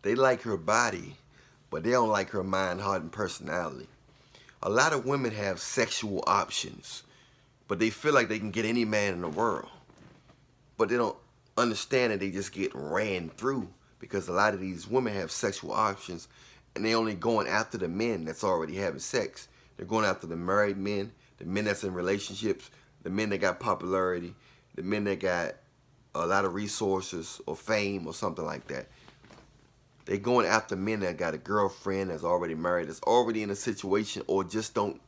They like her body, but they don't like her mind, heart, and personality. A lot of women have sexual options, but they feel like they can get any man in the world. But they don't understand that they just get ran through because a lot of these women have sexual options and they only going after the men that's already having sex. They're going after the married men, the men that's in relationships, the men that got popularity, the men that got a lot of resources or fame or something like that. They going after men that got a girlfriend that's already married, that's already in a situation, or just don't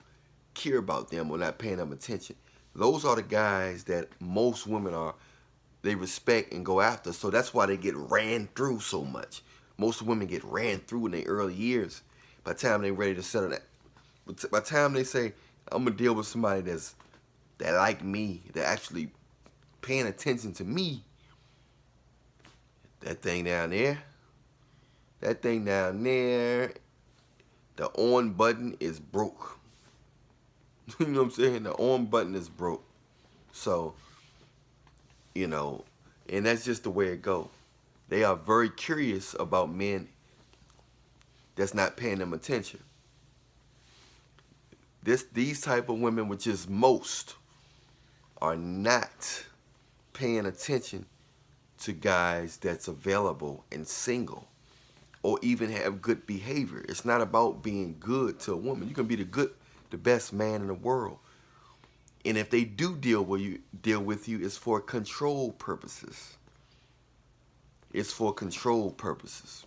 care about them or not paying them attention. Those are the guys that most women they respect and go after. So that's why they get ran through so much. Most women get ran through in their early years. By the time they're ready to settle that, by the time they say, I'm gonna deal with somebody that like me, that actually paying attention to me, that thing down there, the on button is broke. You know what I'm saying? The on button is broke. So, you know, and that's just the way it goes. They are very curious about men that's not paying them attention. These type of women, which is most, are not paying attention to guys that's available and single or even have good behavior. It's not about being good to a woman. You can be the best man in the world. And if they do deal with you, it's for control purposes. It's for control purposes.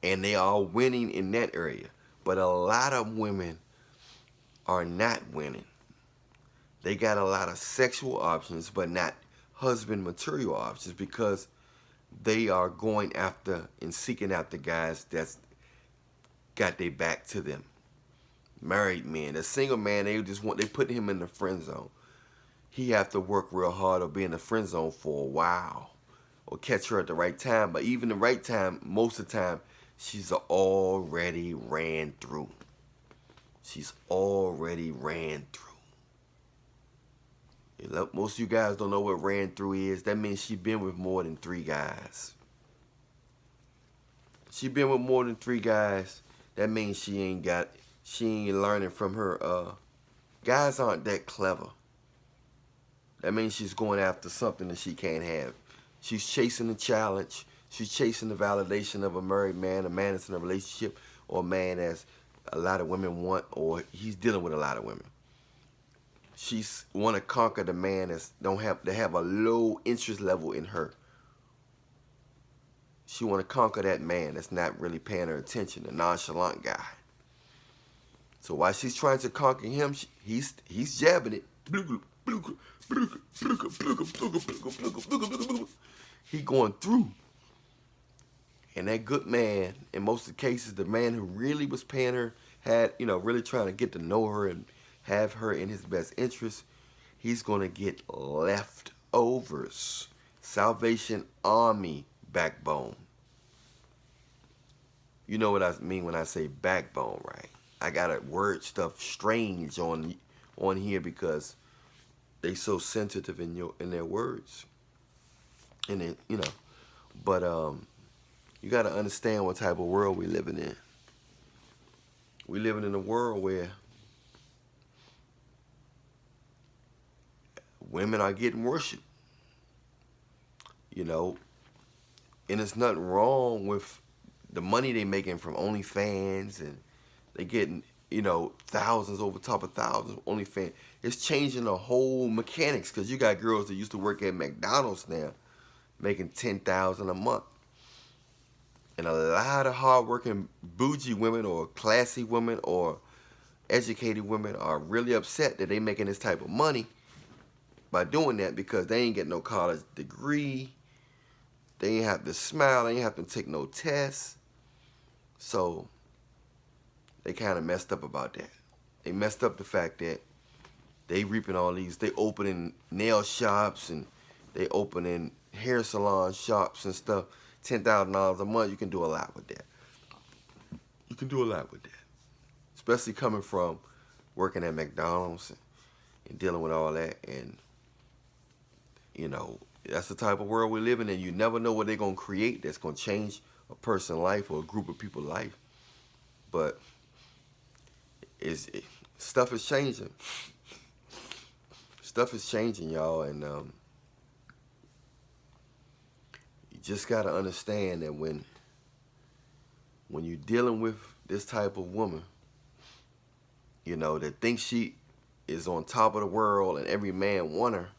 And they are winning in that area. But a lot of women are not winning. They got a lot of sexual options, but not husband material options, because they are going after and seeking after guys that's got their back to them. Married men, a single man, they put him in the friend zone. He have to work real hard or be in the friend zone for a while, or catch her at the right time. But even the right time, most of the time, she's already ran through. She's already ran through. Most of you guys don't know what ran through is. That means she been with more than 3 guys. She been with more than 3 guys. That means she ain't learning from her. Guys aren't that clever. That means she's going after something that she can't have. She's chasing the challenge. She's chasing the validation of a married man, a man that's in a relationship, or a man that's a lot of women want, or he's dealing with a lot of women. She's want to conquer the man that have a low interest level in her. She want to conquer that man that's not really paying her attention, the nonchalant guy. So while she's trying to conquer him, he's jabbing it. He going through. And that good man, in most of the cases, the man who really was paying her, really trying to get to know her and have her in his best interest, he's going to get leftovers. Salvation Army backbone. You know what I mean when I say backbone, right? I got to word stuff strange on here because they so sensitive in their words. And then, but you got to understand what type of world we living in. We living in a world where women are getting worshiped. And there's nothing wrong with the money they making from OnlyFans, and they getting, thousands over top of thousands OnlyFans. It's changing the whole mechanics, because you got girls that used to work at McDonald's now making $10,000 a month. And a lot of hardworking bougie women or classy women or educated women are really upset that they making this type of money by doing that, because they ain't getting no college degree. They ain't have to smile. They ain't have to take no tests. So they kind of messed up about that. They messed up the fact that they reaping all these. They opening nail shops and they opening hair salon shops and stuff. $10,000 a month, you can do a lot with that. You can do a lot with that. Especially coming from working at McDonald's and dealing with all that. And, that's the type of world we're living in. You never know what they're going to create that's going to change a person's life or a group of people's life. But stuff is changing. Stuff is changing, y'all, and you just gotta understand that when you're dealing with this type of woman, you know, that thinks she is on top of the world and every man want her,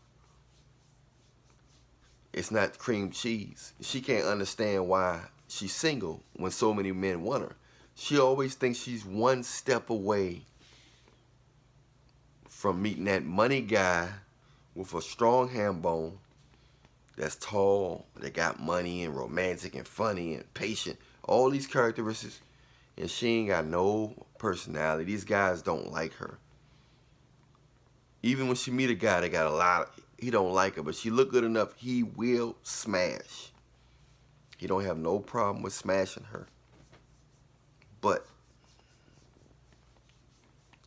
it's not cream cheese. She can't understand why she's single when so many men want her. She always thinks she's one step away from meeting that money guy with a strong ham bone, that's tall, that got money and romantic and funny and patient, all these characteristics, and she ain't got no personality. These guys don't like her. Even when she meet a guy that got a lot, he don't like her, but she look good enough, he will smash. He don't have no problem with smashing her. But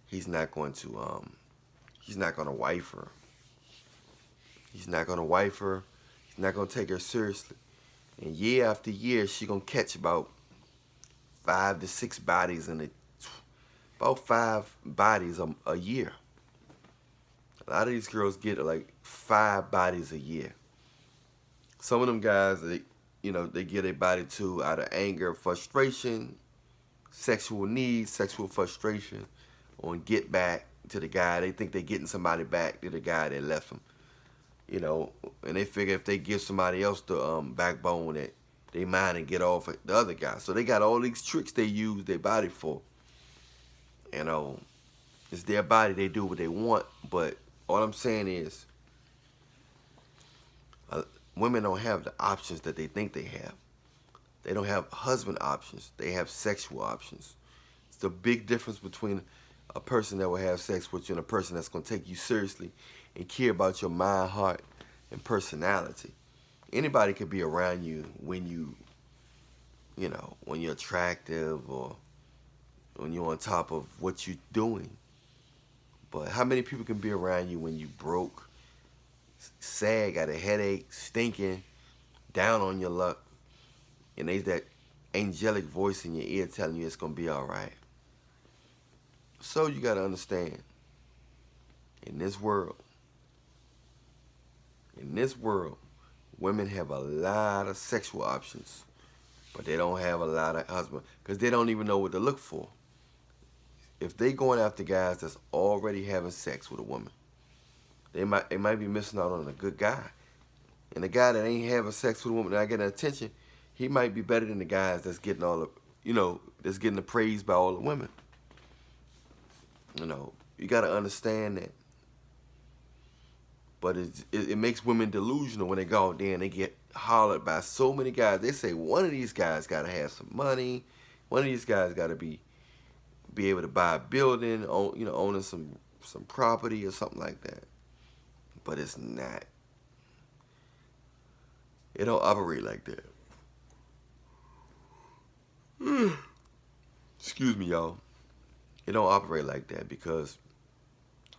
he's not going to wife her. He's not going to wife her. He's not going to take her seriously. And year after year, she going to catch about 5 to 6 bodies about 5 bodies a year. A lot of these girls get like 5 bodies a year. Some of them guys, they get a body too out of anger, frustration, sexual needs, sexual frustration, on get back to the guy. They think they're getting somebody back to the guy that left them. You know, and they figure if they give somebody else the backbone, that they mind and get off the other guy. So they got all these tricks they use their body for. You know, it's their body, they do what they want. But all I'm saying is, women don't have the options that they think they have. They don't have husband options. They have sexual options. It's the big difference between a person that will have sex with you and a person that's going to take you seriously and care about your mind, heart, and personality. Anybody could be around you when when you're attractive or when you're on top of what you're doing. But how many people can be around you when you broke, sad, got a headache, stinking, down on your luck, and there's that angelic voice in your ear telling you it's going to be all right? So you got to understand, in this world, women have a lot of sexual options, but they don't have a lot of husbands because they don't even know what to look for. If they going after guys that's already having sex with a woman, they might be missing out on a good guy. And the guy that ain't having sex with a woman, not getting attention, he might be better than the guys that's getting that's getting the praise by all the women. You know, you got to understand that. But it makes women delusional when they go out there and they get hollered by so many guys. They say one of these guys got to have some money. One of these guys got to be able to buy a building, owning some property or something like that. But it's not. It don't operate like that. Excuse me, y'all. It don't operate like that because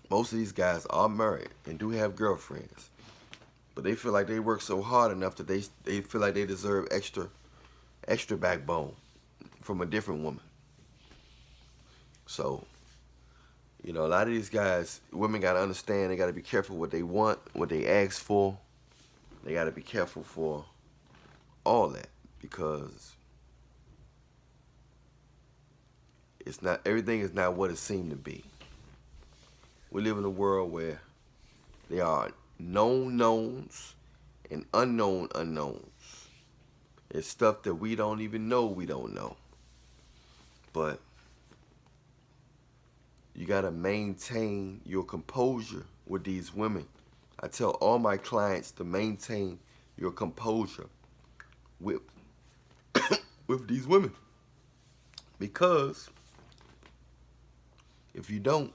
most of these guys are married and do have girlfriends, but they feel like they work so hard enough that they feel like they deserve extra backbone from a different woman. So, a lot of these guys, women got to understand, they got to be careful what they want, what they ask for. They got to be careful for all that because everything is not what it seemed to be. We live in a world where there are known knowns and unknown unknowns. It's stuff that we don't even know we don't know. But you got to maintain your composure with these women. I tell all my clients to maintain your composure with these women. Because if you don't,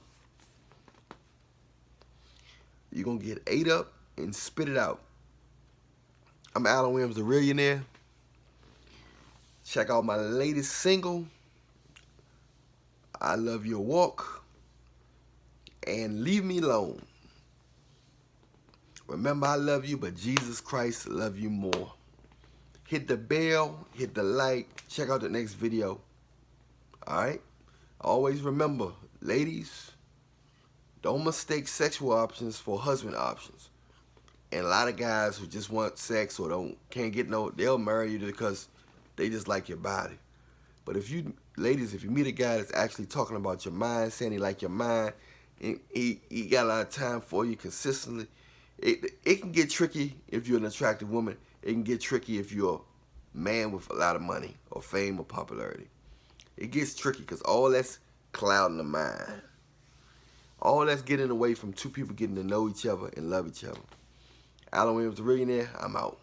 you're going to get ate up and spit it out. I'm Allan Williams, the Reallionaire. Check out my latest single, I Love Your Walk, and Leave Me Alone. Remember, I love you, but Jesus Christ love you more. hit the bell, hit the like, check out the next video. Alright? Always remember, ladies, don't mistake sexual options for husband options. And a lot of guys who just want sex or can't get no, they'll marry you because they just like your body. But if you, ladies, if you meet a guy that's actually talking about your mind, saying he like your mind, and he got a lot of time for you consistently, it can get tricky if you're an attractive woman. It can get tricky if you're a man with a lot of money or fame or popularity. It gets tricky because all that's clouding the mind. All that's getting away from two people getting to know each other and love each other. Allan Reallionaire, I'm out.